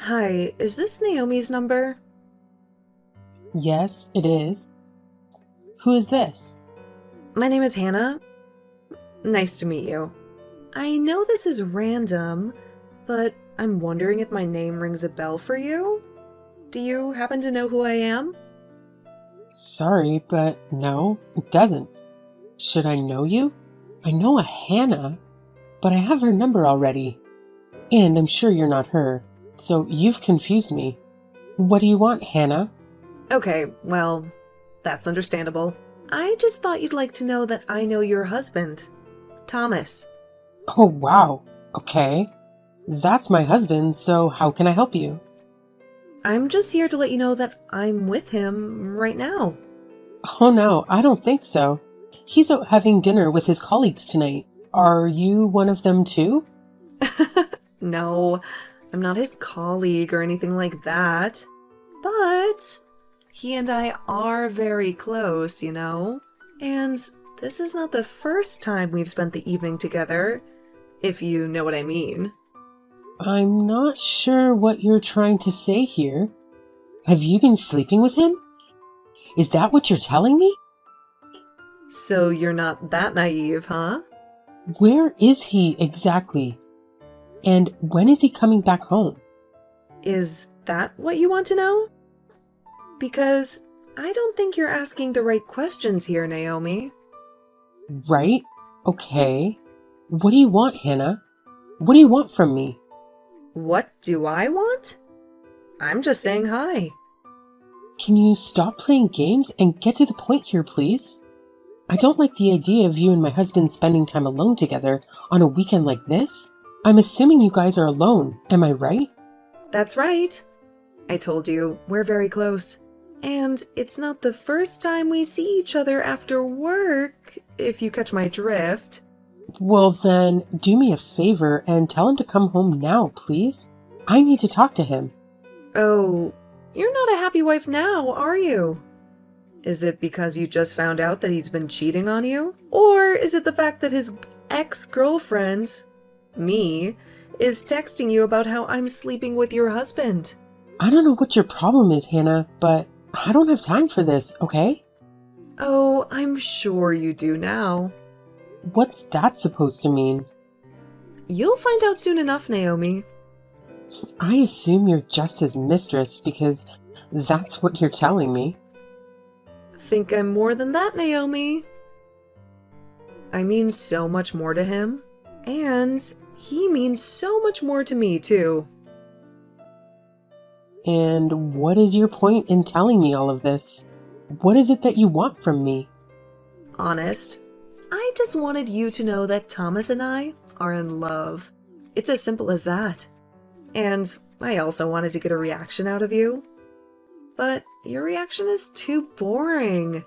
Hi, is this Naomi's number? Yes, it is. Who is this? My name is Hannah. Nice to meet you. I know this is random, but I'm wondering if my name rings a bell for you? Do you happen to know who I am? Sorry, but no, it doesn't. Should I know you? I know a Hannah, but I have her number already. And I'm sure you're not her, so you've confused me. What do you want, Hannah? Okay, well, that's understandable. I just thought you'd like to know that I know your husband, Thomas. Oh, wow. Okay. That's my husband, so how can I help you? I'm just here to let you know that I'm with him right now. Oh, no, I don't think so. He's out having dinner with his colleagues tonight. Are you one of them too? No, I'm not his colleague or anything like that. But he and I are very close, you know? And this is not the first time we've spent the evening together, if you know what I mean. I'm not sure what you're trying to say here. Have you been sleeping with him? Is that what you're telling me? So you're not that naive, huh? Where is he exactly? And when is he coming back home? Is that what you want to know? Because I don't think you're asking the right questions here, Naomi. Right? Okay. What do you want, Hannah? What do you want from me? What do I want? I'm just saying hi. Can you stop playing games and get to the point here, please? I don't like the idea of you and my husband spending time alone together on a weekend like this. I'm assuming you guys are alone, am I right? That's right. I told you, we're very close. And it's not the first time we see each other after work, if you catch my drift. Well then, do me a favor and tell him to come home now, please. I need to talk to him. Oh, you're not a happy wife now, are you? Is it because you just found out that he's been cheating on you? Or is it the fact that his ex-girlfriend, me, is texting you about how I'm sleeping with your husband? I don't know what your problem is, Hannah, but I don't have time for this, okay? Oh, I'm sure you do now. What's that supposed to mean? You'll find out soon enough, Naomi. I assume you're just his mistress because that's what you're telling me. Think I'm more than that, Naomi. I mean so much more to him. And he means so much more to me, too. And what is your point in telling me all of this? What is it that you want from me? Honest, I just wanted you to know that Thomas and I are in love. It's as simple as that. And I also wanted to get a reaction out of you. But your reaction is too boring.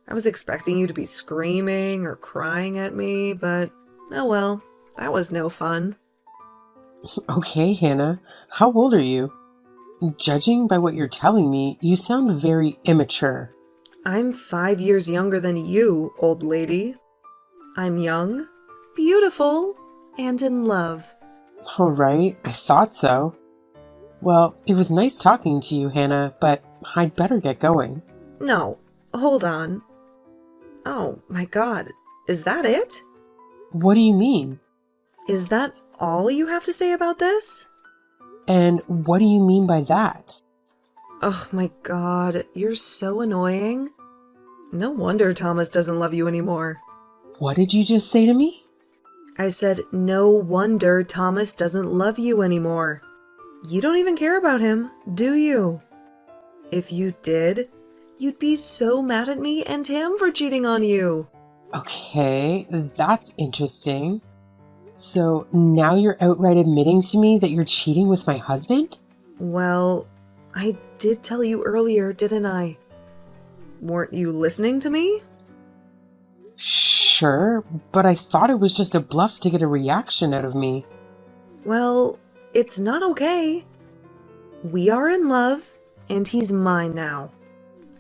I was expecting you to be screaming or crying at me, but oh well, that was no fun. Okay, Hannah, how old are you? Judging by what you're telling me, you sound very immature. I'm 5 years younger than you, old lady. I'm young, beautiful, and in love. All right, I thought so. Well, it was nice talking to you, Hannah, but I'd better get going. No, hold on. Oh my god, is that it? What do you mean? Is that all you have to say about this? And what do you mean by that? Oh my god, you're so annoying. No wonder Thomas doesn't love you anymore. What did you just say to me? I said, no wonder Thomas doesn't love you anymore. You don't even care about him, do you? If you did, you'd be so mad at me and him for cheating on you. Okay, that's interesting. So now you're outright admitting to me that you're cheating with my husband? Well, I did tell you earlier, didn't I? Weren't you listening to me? Sure, but I thought it was just a bluff to get a reaction out of me. Well, it's not okay. We are in love, and he's mine now.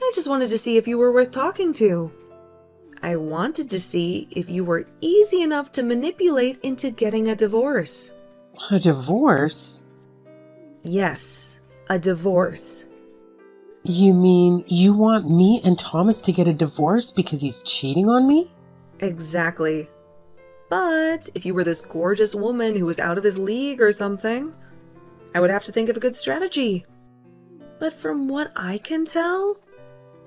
I just wanted to see if you were worth talking to. I wanted to see if you were easy enough to manipulate into getting a divorce. A divorce? Yes, a divorce. You mean you want me and Thomas to get a divorce because he's cheating on me? Exactly. But if you were this gorgeous woman who was out of his league or something, I would have to think of a good strategy. But from what I can tell,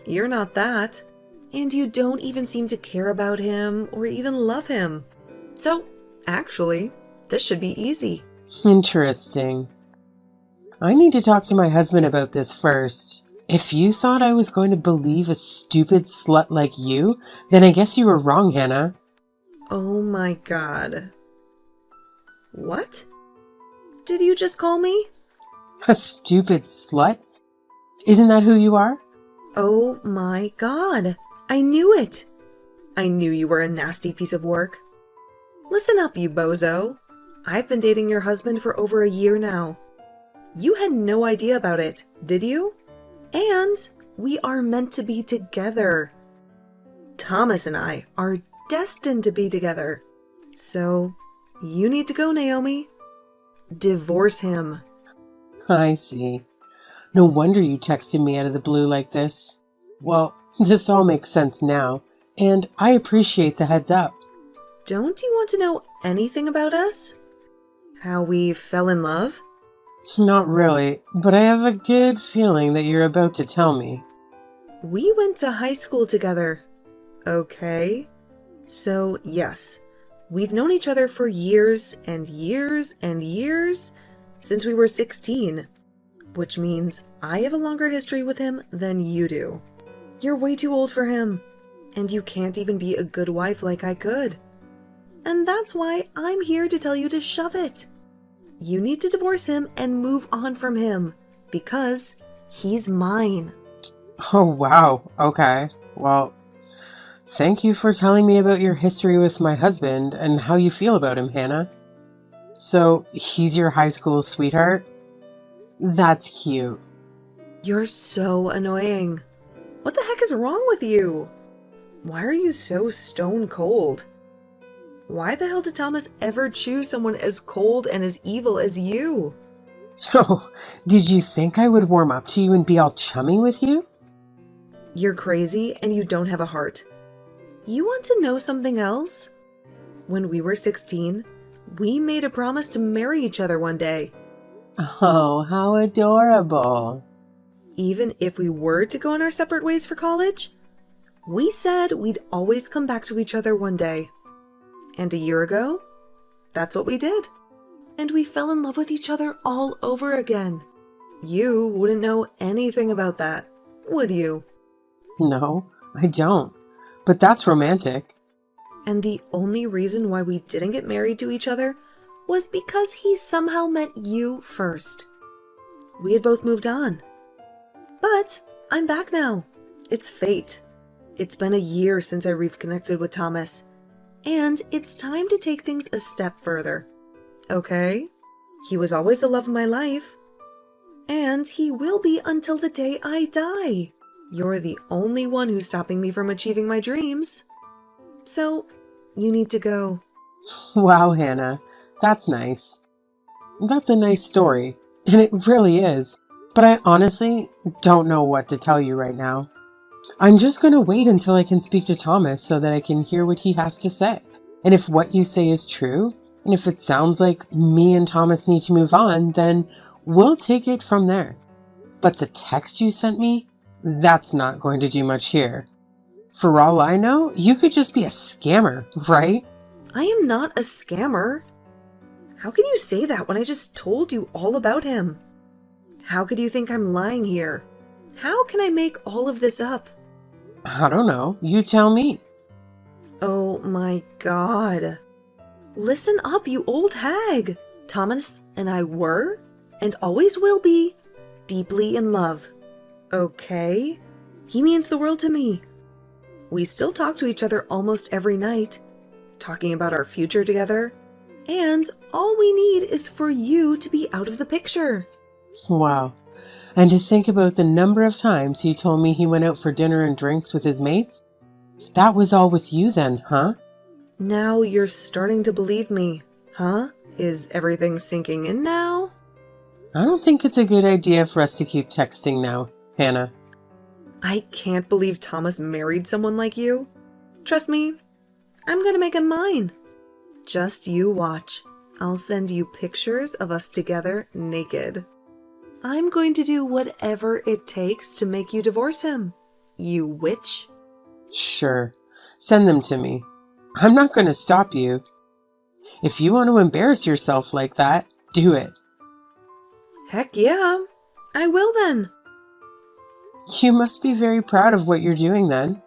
you're not that. And you don't even seem to care about him or even love him. So, actually, this should be easy. Interesting. I need to talk to my husband about this first. If you thought I was going to believe a stupid slut like you, then I guess you were wrong, Hannah. Oh my god. What? Did you just call me? A stupid slut? Isn't that who you are? Oh my god. I knew it. I knew you were a nasty piece of work. Listen up, you bozo. I've been dating your husband for over a year now. You had no idea about it, did you? And we are meant to be together. Thomas and I are destined to be together. So, you need to go, Naomi. Divorce him. I see. No wonder you texted me out of the blue like this. Well, this all makes sense now, and I appreciate the heads up. Don't you want to know anything about us? How we fell in love? Not really, but I have a good feeling that you're about to tell me. We went to high school together. Okay. So, yes, we've known each other for years and years and years since we were 16, which means I have a longer history with him than you do. You're way too old for him, and you can't even be a good wife like I could. And that's why I'm here to tell you to shove it. You need to divorce him and move on from him, because he's mine. Oh, wow. Okay. Well, thank you for telling me about your history with my husband and how you feel about him, Hannah. So, he's your high school sweetheart? That's cute. You're so annoying. What the heck is wrong with you? Why are you so stone cold? Why the hell did Thomas ever choose someone as cold and as evil as you? Oh, did you think I would warm up to you and be all chummy with you? You're crazy and you don't have a heart. You want to know something else? When we were 16, we made a promise to marry each other one day. Oh, how adorable. Even if we were to go on our separate ways for college, we said we'd always come back to each other one day. And a year ago, that's what we did. And we fell in love with each other all over again. You wouldn't know anything about that, would you? No, I don't. But that's romantic. And the only reason why we didn't get married to each other was because he somehow met you first. We had both moved on. But I'm back now. It's fate. It's been a year since I reconnected with Thomas. And it's time to take things a step further. Okay? He was always the love of my life. And he will be until the day I die. You're the only one who's stopping me from achieving my dreams. So, you need to go. Wow, Hannah, that's nice. That's a nice story, and it really is. But I honestly don't know what to tell you right now. I'm just going to wait until I can speak to Thomas so that I can hear what he has to say. And if what you say is true, and if it sounds like me and Thomas need to move on, then we'll take it from there. But the text you sent me, that's not going to do much here. For all I know, you could just be a scammer, right? I am not a scammer. How can you say that when I just told you all about him? How could you think I'm lying here? How can I make all of this up? I don't know. You tell me. Oh my god. Listen up, you old hag. Thomas and I were, and always will be, deeply in love. Okay? He means the world to me. We still talk to each other almost every night, talking about our future together. And all we need is for you to be out of the picture. Wow. And to think about the number of times he told me he went out for dinner and drinks with his mates. That was all with you then, huh? Now you're starting to believe me, huh? Is everything sinking in now? I don't think it's a good idea for us to keep texting now, Hannah. I can't believe Thomas married someone like you. Trust me, I'm gonna make him mine. Just you watch. I'll send you pictures of us together naked. I'm going to do whatever it takes to make you divorce him, you witch. Sure, send them to me. I'm not going to stop you. If you want to embarrass yourself like that, do it. Heck yeah, I will then. You must be very proud of what you're doing then.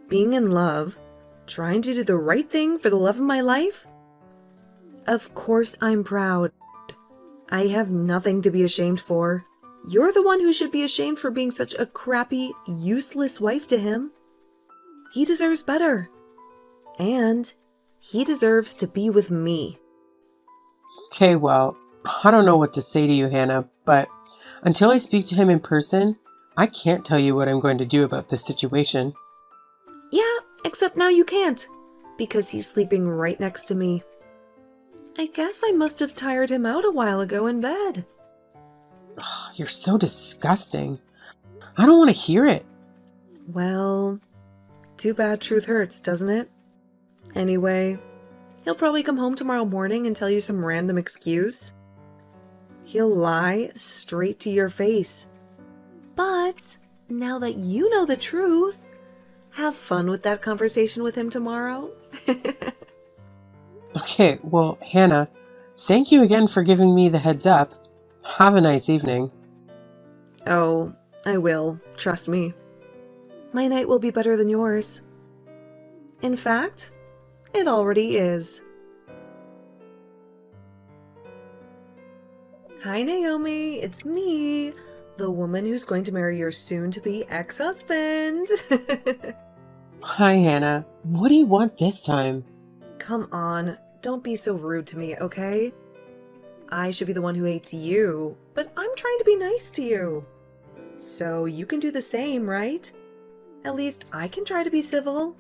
Being in love, trying to do the right thing for the love of my life? Of course I'm proud. I have nothing to be ashamed for. You're the one who should be ashamed for being such a crappy, useless wife to him. He deserves better. And he deserves to be with me. Okay, well, I don't know what to say to you, Hannah, but until I speak to him in person, I can't tell you what I'm going to do about this situation. Yeah, except now you can't, because he's sleeping right next to me. I guess I must have tired him out a while ago in bed. Ugh, you're so disgusting. I don't want to hear it. Well, too bad truth hurts, doesn't it? Anyway, he'll probably come home tomorrow morning and tell you some random excuse. He'll lie straight to your face. But now that you know the truth, have fun with that conversation with him tomorrow. Okay, well, Hannah, thank you again for giving me the heads up. Have a nice evening. Oh, I will. Trust me. My night will be better than yours. In fact, it already is. Hi, Naomi. It's me, the woman who's going to marry your soon-to-be ex-husband. Hi, Hannah. What do you want this time? Come on, don't be so rude to me, okay? I should be the one who hates you, but I'm trying to be nice to you. So you can do the same, right? At least I can try to be civil.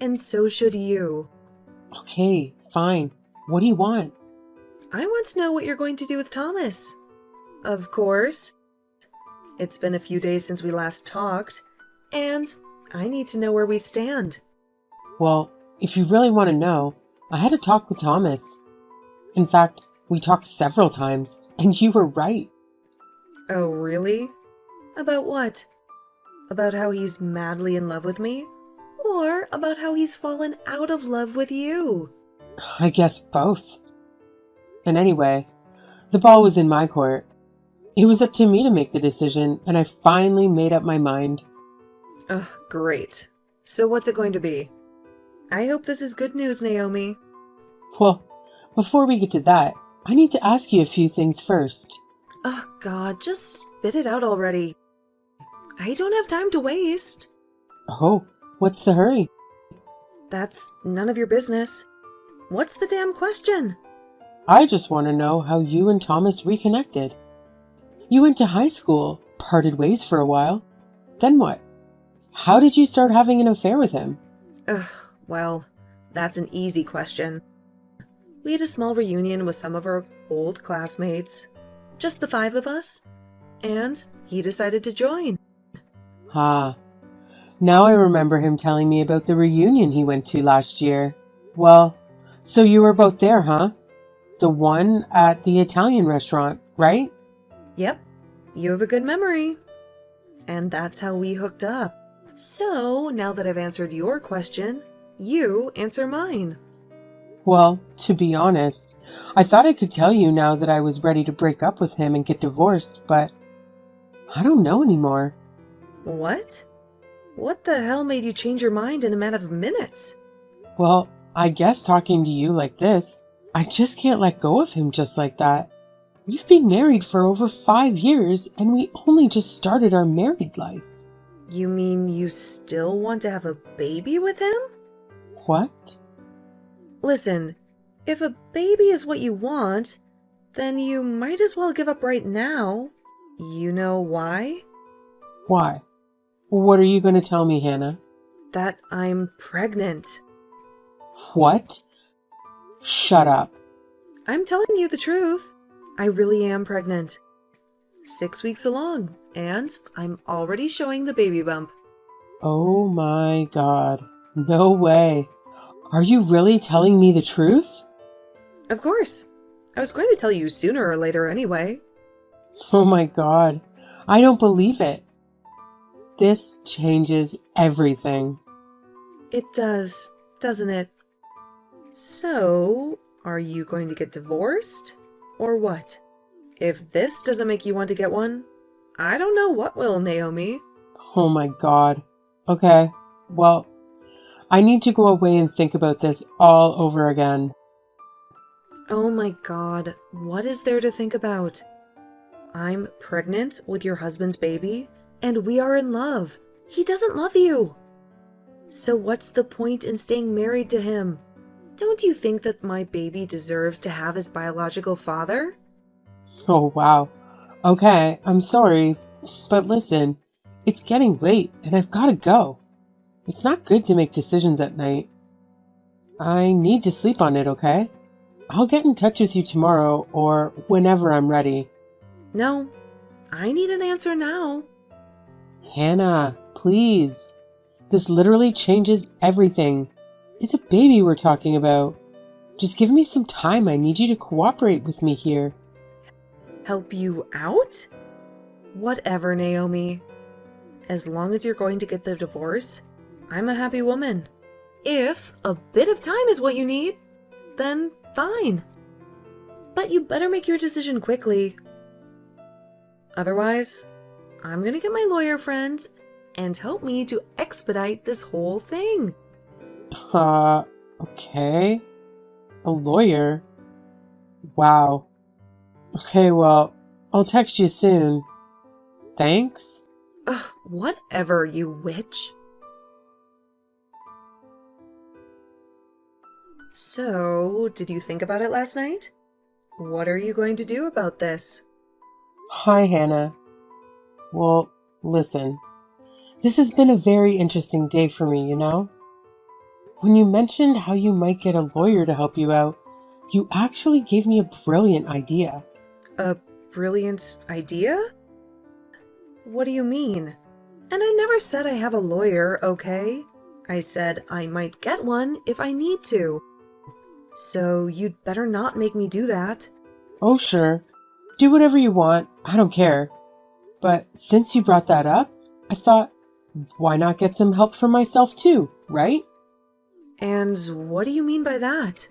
And so should you. Okay, fine. What do you want? I want to know what you're going to do with Thomas. Of course. It's been a few days since we last talked, and I need to know where we stand. Well, if you really want to know, I had a talk with Thomas. In fact, we talked several times, and you were right. Oh, really? About what? About how he's madly in love with me? Or about how he's fallen out of love with you? I guess both. And anyway, the ball was in my court. It was up to me to make the decision, and I finally made up my mind. Ugh, great. So what's it going to be? I hope this is good news, Naomi. Well, before we get to that, I need to ask you a few things first. Oh, God, just spit it out already. I don't have time to waste. Oh, what's the hurry? That's none of your business. What's the damn question? I just want to know how you and Thomas reconnected. You went to high school, parted ways for a while. Then what? How did you start having an affair with him? Ugh, well, that's an easy question. We had a small reunion with some of our old classmates. Just the 5 of us. And he decided to join. Ah, now I remember him telling me about the reunion he went to last year. Well, so you were both there, huh? The one at the Italian restaurant, right? Yep, you have a good memory. And that's how we hooked up. So, now that I've answered your question, you answer mine. Well, to be honest, I thought I could tell you now that I was ready to break up with him and get divorced, but I don't know anymore. What? What the hell made you change your mind in a matter of minutes? Well, I guess talking to you like this, I just can't let go of him just like that. We've been married for over 5 years, and we only just started our married life. You mean you still want to have a baby with him? What? Listen, if a baby is what you want, then you might as well give up right now. You know why? Why? What are you going to tell me, Hannah? That I'm pregnant. What? Shut up. I'm telling you the truth. I really am pregnant. 6 weeks along, and I'm already showing the baby bump. Oh my God. No way. Are you really telling me the truth? Of course. I was going to tell you sooner or later anyway. Oh my God. I don't believe it. This changes everything. It does, doesn't it? So, are you going to get divorced? Or what? If this doesn't make you want to get one, I don't know what will, Naomi. Oh my God. Okay. Well, I need to go away and think about this all over again. Oh my God, what is there to think about? I'm pregnant with your husband's baby, and we are in love. He doesn't love you. So what's the point in staying married to him? Don't you think that my baby deserves to have his biological father? Oh wow. Okay, I'm sorry. But listen, it's getting late and I've got to go. It's not good to make decisions at night. I need to sleep on it, okay? I'll get in touch with you tomorrow or whenever I'm ready. No, I need an answer now. Hannah, please. This literally changes everything. It's a baby we're talking about. Just give me some time. I need you to cooperate with me here. Help you out? Whatever, Naomi. As long as you're going to get the divorce, I'm a happy woman. If a bit of time is what you need, then fine. But you better make your decision quickly. Otherwise, I'm gonna get my lawyer friends and help me to expedite this whole thing. Okay. A lawyer? Wow. Okay, well, I'll text you soon. Thanks. Ugh, whatever, you witch. So, did you think about it last night? What are you going to do about this? Hi, Hannah. Well, listen. This has been a very interesting day for me, you know? When you mentioned how you might get a lawyer to help you out, you actually gave me a brilliant idea. A brilliant idea? What do you mean? And I never said I have a lawyer, okay? I said I might get one if I need to. So you'd better not make me do that. Oh, sure. Do whatever you want. I don't care. But since you brought that up, I thought, why not get some help for myself too, right? And what do you mean by that?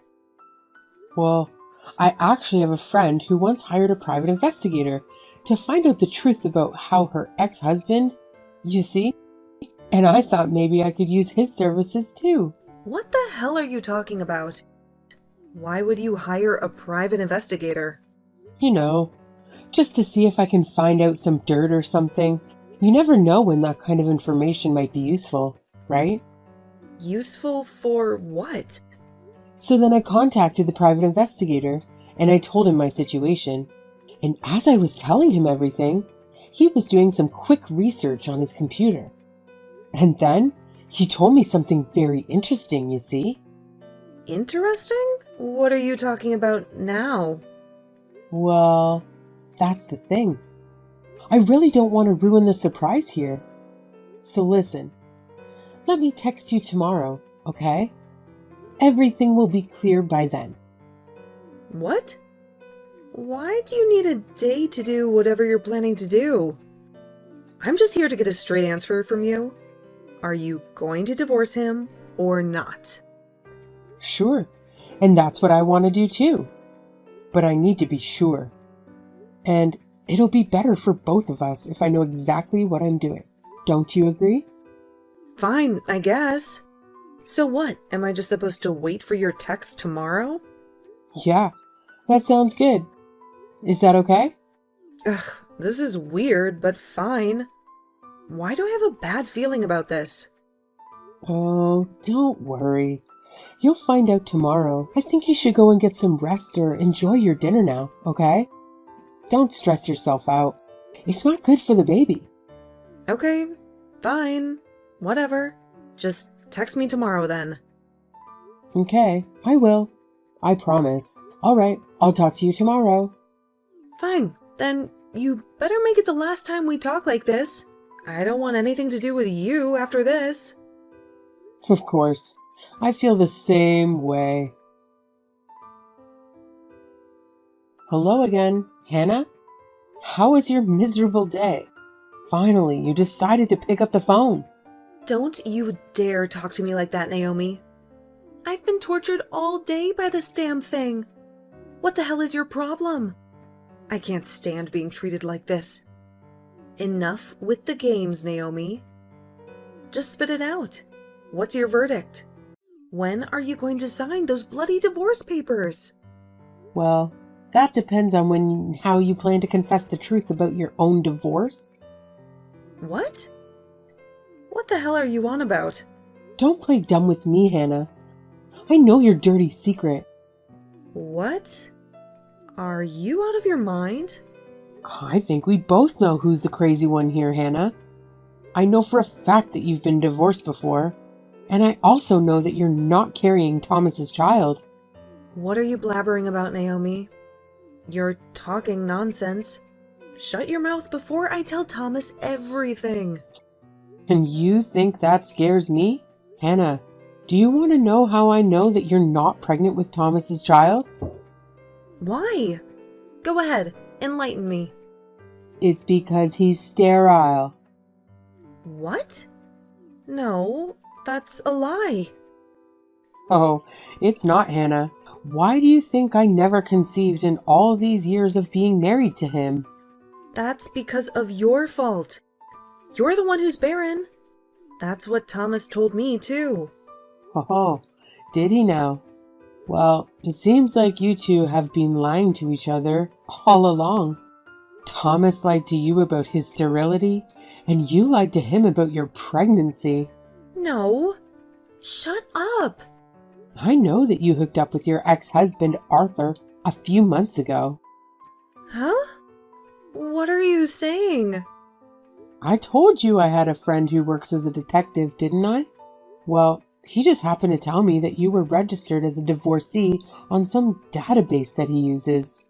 Well, I actually have a friend who once hired a private investigator to find out the truth about how her ex-husband, you see? And I thought maybe I could use his services too. What the hell are you talking about? Why would you hire a private investigator? You know, just to see if I can find out some dirt or something. You never know when that kind of information might be useful, right? Useful for what? So then I contacted the private investigator and I told him my situation. And as I was telling him everything, he was doing some quick research on his computer. And then he told me something very interesting, you see. Interesting? What are you talking about now? Well, that's the thing. I really don't want to ruin the surprise here. So listen, let me text you tomorrow, okay? Everything will be clear by then. What? Why do you need a day to do whatever you're planning to do? I'm just here to get a straight answer from you. Are you going to divorce him or not? Sure, and that's what I want to do too. But I need to be sure. And it'll be better for both of us if I know exactly what I'm doing. Don't you agree? Fine, I guess. So what? Am I just supposed to wait for your text tomorrow? Yeah, that sounds good. Is that okay? Ugh, this is weird, but fine. Why do I have a bad feeling about this? Oh, don't worry. You'll find out tomorrow. I think you should go and get some rest or enjoy your dinner now, okay? Don't stress yourself out. It's not good for the baby. Okay, fine. Whatever. Just text me tomorrow then. Okay, I will. I promise. All right, I'll talk to you tomorrow. Fine, then you better make it the last time we talk like this. I don't want anything to do with you after this. Of course. I feel the same way. Hello again, Hannah? How was your miserable day? Finally, you decided to pick up the phone. Don't you dare talk to me like that, Naomi. I've been tortured all day by this damn thing. What the hell is your problem? I can't stand being treated like this. Enough with the games, Naomi. Just spit it out. What's your verdict? When are you going to sign those bloody divorce papers? Well, that depends on how you plan to confess the truth about your own divorce. What? What the hell are you on about? Don't play dumb with me, Hannah. I know your dirty secret. What? Are you out of your mind? I think we both know who's the crazy one here, Hannah. I know for a fact that you've been divorced before, and I also know that you're not carrying Thomas's child. What are you blabbering about, Naomi? You're talking nonsense. Shut your mouth before I tell Thomas everything. And you think that scares me? Hannah, do you want to know how I know that you're not pregnant with Thomas's child? Why? Go ahead, enlighten me. It's because he's sterile. What? No, that's a lie. Oh, it's not, Hannah. Why do you think I never conceived in all these years of being married to him? That's because of your fault. You're the one who's barren. That's what Thomas told me, too. Oh, did he now? Well, it seems like you two have been lying to each other all along. Thomas lied to you about his sterility, and you lied to him about your pregnancy. No. Shut up. I know that you hooked up with your ex-husband, Arthur, a few months ago. Huh? What are you saying? I told you I had a friend who works as a detective, didn't I? Well, he just happened to tell me that you were registered as a divorcee on some database that he uses.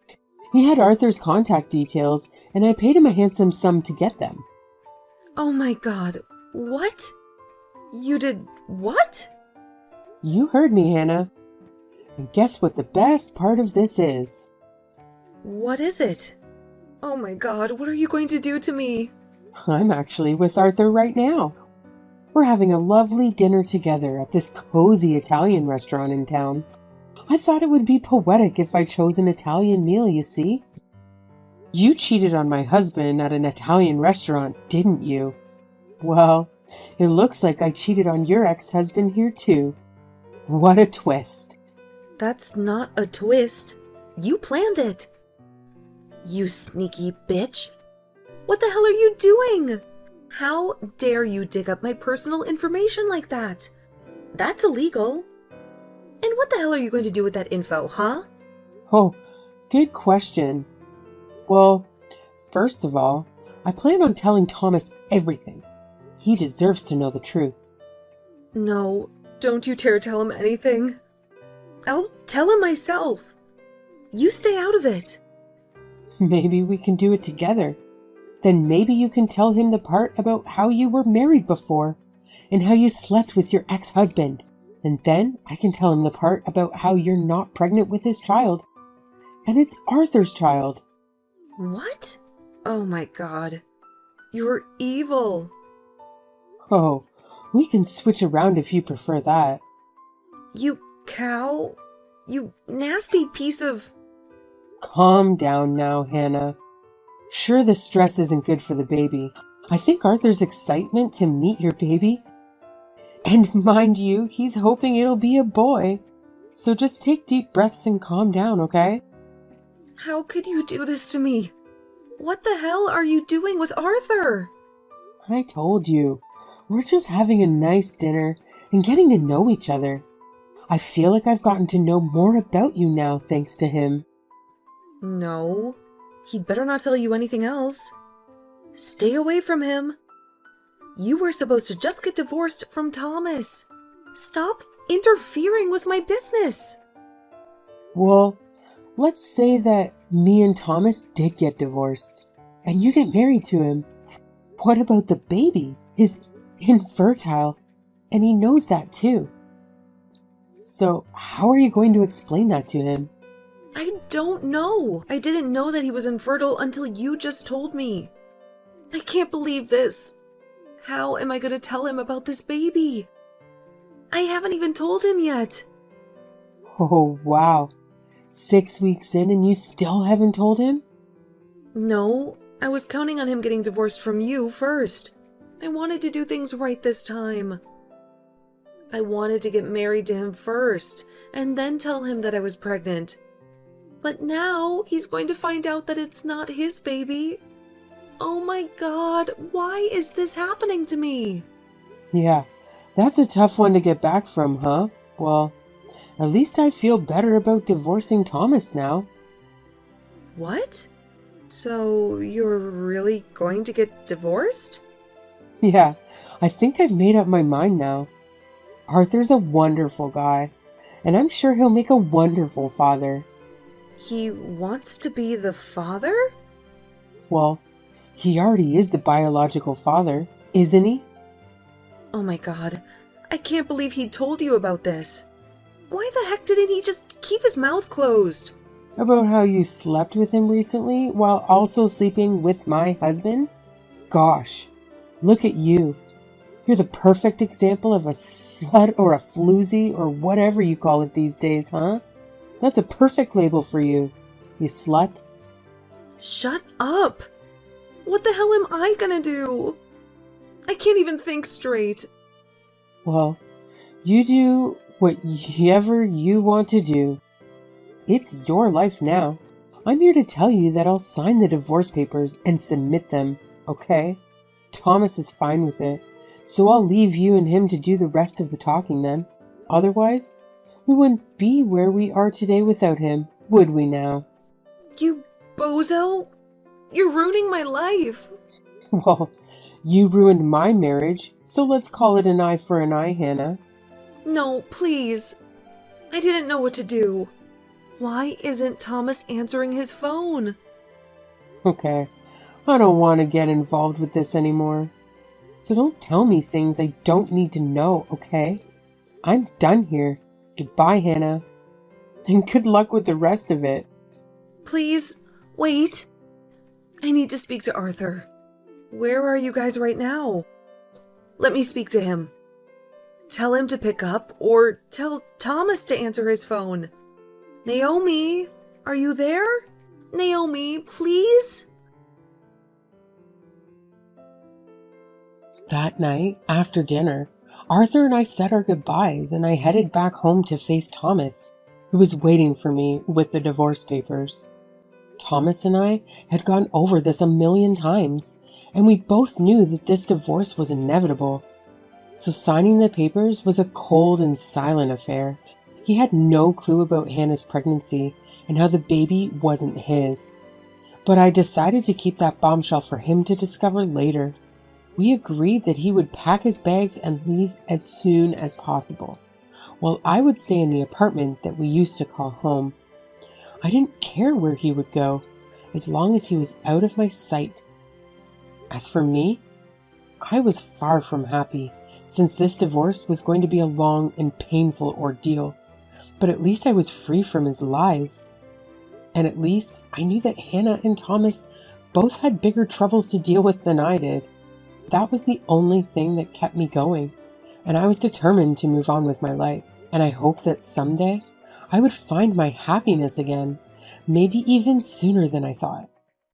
He had Arthur's contact details, and I paid him a handsome sum to get them. Oh my god, what? You did what? You heard me, Hannah. And guess what the best part of this is? What is it? Oh my god, what are you going to do to me? I'm actually with Arthur right now. We're having a lovely dinner together at this cozy Italian restaurant in town. I thought it would be poetic if I chose an Italian meal, you see. You cheated on my husband at an Italian restaurant, didn't you? Well, it looks like I cheated on your ex-husband here too. What a twist. That's not a twist. You planned it. You sneaky bitch. What the hell are you doing? How dare you dig up my personal information like that? That's illegal. And what the hell are you going to do with that info, huh? Oh, good question. Well, first of all, I plan on telling Thomas everything. He deserves to know the truth. No, don't you dare tell him anything. I'll tell him myself. You stay out of it. Maybe we can do it together. Then maybe you can tell him the part about how you were married before and how you slept with your ex-husband. And then I can tell him the part about how you're not pregnant with his child. And it's Arthur's child. What? Oh my god. You're evil. Oh, we can switch around if you prefer that. You cow. You nasty piece of... Calm down now, Hannah. Sure, the stress isn't good for the baby. I think Arthur's excitement to meet your baby. And mind you, he's hoping it'll be a boy. So just take deep breaths and calm down, okay? How could you do this to me? What the hell are you doing with Arthur? I told you. We're just having a nice dinner and getting to know each other. I feel like I've gotten to know more about you now thanks to him. No. He'd better not tell you anything else. Stay away from him. You were supposed to just get divorced from Thomas. Stop interfering with my business. Well, let's say that me and Thomas did get divorced, and you get married to him. What about the baby? He's infertile, and he knows that too. So how are you going to explain that to him? I don't know. I didn't know that he was infertile until you just told me. I can't believe this. How am I going to tell him about this baby? I haven't even told him yet. Oh, wow. 6 weeks in and you still haven't told him? No, I was counting on him getting divorced from you first. I wanted to do things right this time. I wanted to get married to him first, and then tell him that I was pregnant. But now he's going to find out that it's not his baby. Oh my God, why is this happening to me? Yeah, that's a tough one to get back from, huh? Well, at least I feel better about divorcing Thomas now. What? So you're really going to get divorced? Yeah, I think I've made up my mind now. Arthur's a wonderful guy, and I'm sure he'll make a wonderful father. He wants to be the father? Well, he already is the biological father, isn't he? Oh my God, I can't believe he told you about this. Why the heck didn't he just keep his mouth closed? About how you slept with him recently while also sleeping with my husband? Gosh, look at you. You're the perfect example of a slut or a floozy or whatever you call it these days, huh? That's a perfect label for you, you slut. Shut up! What the hell am I gonna do? I can't even think straight. Well, you do whatever you want to do. It's your life now. I'm here to tell you that I'll sign the divorce papers and submit them, okay? Thomas is fine with it, so I'll leave you and him to do the rest of the talking then. Otherwise, we wouldn't be where we are today without him, would we now? You bozo! You're ruining my life! Well, you ruined my marriage, so let's call it an eye for an eye, Hannah. No, please. I didn't know what to do. Why isn't Thomas answering his phone? Okay, I don't want to get involved with this anymore. So don't tell me things I don't need to know, okay? I'm done here. Goodbye, Hannah. And good luck with the rest of it. Please, wait. I need to speak to Arthur. Where are you guys right now? Let me speak to him. Tell him to pick up, or tell Thomas to answer his phone. Naomi, are you there? Naomi, please? That night, after dinner, Arthur and I said our goodbyes and I headed back home to face Thomas, who was waiting for me with the divorce papers. Thomas and I had gone over this a million times, and we both knew that this divorce was inevitable. So signing the papers was a cold and silent affair. He had no clue about Hannah's pregnancy and how the baby wasn't his. But I decided to keep that bombshell for him to discover later. We agreed that he would pack his bags and leave as soon as possible, while I would stay in the apartment that we used to call home. I didn't care where he would go, as long as he was out of my sight. As for me, I was far from happy, since this divorce was going to be a long and painful ordeal. But at least I was free from his lies. And at least I knew that Hannah and Thomas both had bigger troubles to deal with than I did. That was the only thing that kept me going, and I was determined to move on with my life. And I hoped that someday I would find my happiness again, maybe even sooner than I thought.